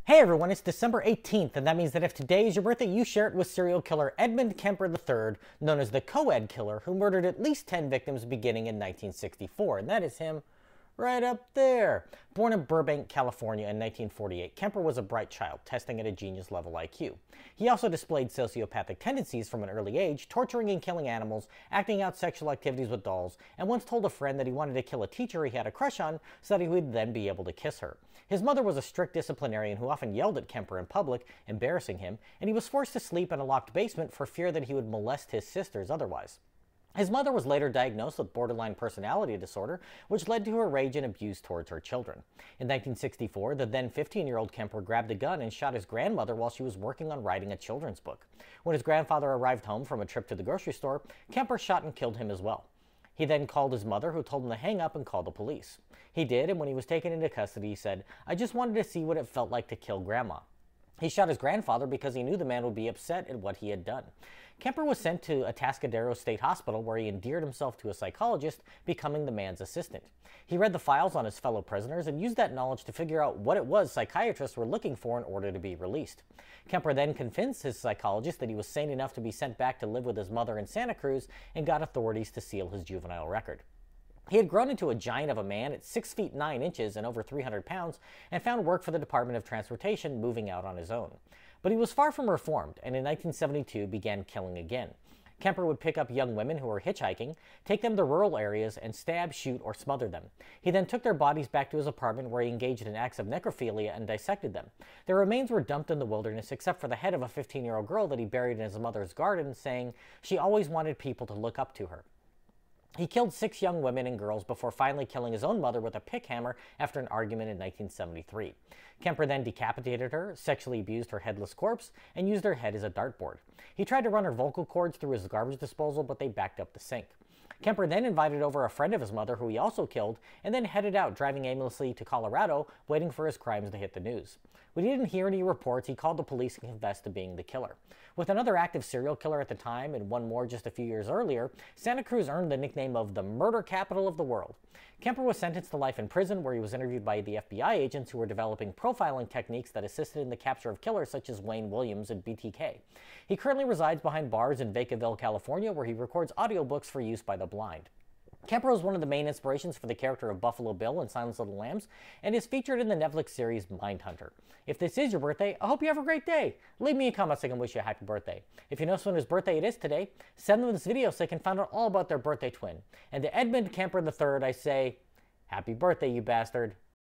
Hey everyone, it's December 18th, and that means that if today is your birthday, you share it with serial killer Edmund Kemper III, known as the Co-Ed Killer, who murdered at least 10 victims beginning in 1964, and that is him right up there. Born in Burbank, California in 1948, Kemper was a bright child, testing at a genius-level IQ. He also displayed sociopathic tendencies from an early age, torturing and killing animals, acting out sexual activities with dolls, and once told a friend that he wanted to kill a teacher he had a crush on so that he would then be able to kiss her. His mother was a strict disciplinarian who often yelled at Kemper in public, embarrassing him, and he was forced to sleep in a locked basement for fear that he would molest his sisters otherwise. His mother was later diagnosed with borderline personality disorder, which led to her rage and abuse towards her children. In 1964, the then 15-year-old Kemper grabbed a gun and shot his grandmother while she was working on writing a children's book. When his grandfather arrived home from a trip to the grocery store, Kemper shot and killed him as well. He then called his mother, who told him to hang up and call the police. He did, and when he was taken into custody, he said, "I just wanted to see what it felt like to kill Grandma." He shot his grandfather because he knew the man would be upset at what he had done. Kemper was sent to Atascadero State Hospital, where he endeared himself to a psychologist, becoming the man's assistant. He read the files on his fellow prisoners and used that knowledge to figure out what it was psychiatrists were looking for in order to be released. Kemper then convinced his psychologist that he was sane enough to be sent back to live with his mother in Santa Cruz and got authorities to seal his juvenile record. He had grown into a giant of a man at 6 feet 9 inches and over 300 pounds and found work for the Department of Transportation, moving out on his own. But he was far from reformed, and in 1972 began killing again. Kemper would pick up young women who were hitchhiking, take them to rural areas, and stab, shoot, or smother them. He then took their bodies back to his apartment, where he engaged in acts of necrophilia and dissected them. Their remains were dumped in the wilderness, except for the head of a 15-year-old girl that he buried in his mother's garden, saying she always wanted people to look up to her. He killed 6 young women and girls before finally killing his own mother with a pick hammer after an argument in 1973. Kemper then decapitated her, sexually abused her headless corpse, and used her head as a dartboard. He tried to run her vocal cords through his garbage disposal, but they backed up the sink. Kemper then invited over a friend of his mother, who he also killed, and then headed out, driving aimlessly to Colorado, waiting for his crimes to hit the news. When he didn't hear any reports, he called the police and confessed to being the killer. With another active serial killer at the time, and one more just a few years earlier, Santa Cruz earned the nickname of the murder capital of the world. Kemper was sentenced to life in prison, where he was interviewed by the FBI agents who were developing profiling techniques that assisted in the capture of killers such as Wayne Williams and BTK. He currently resides behind bars in Vacaville, California, where he records audiobooks for use by the blind. Kemper was one of the main inspirations for the character of Buffalo Bill in Silence of the Lambs, and is featured in the Netflix series Mindhunter. If this is your birthday, I hope you have a great day. Leave me a comment so I can wish you a happy birthday. If you know someone whose birthday it is today, send them this video so they can find out all about their birthday twin. And to Edmund Kemper III, I say, happy birthday, you bastard.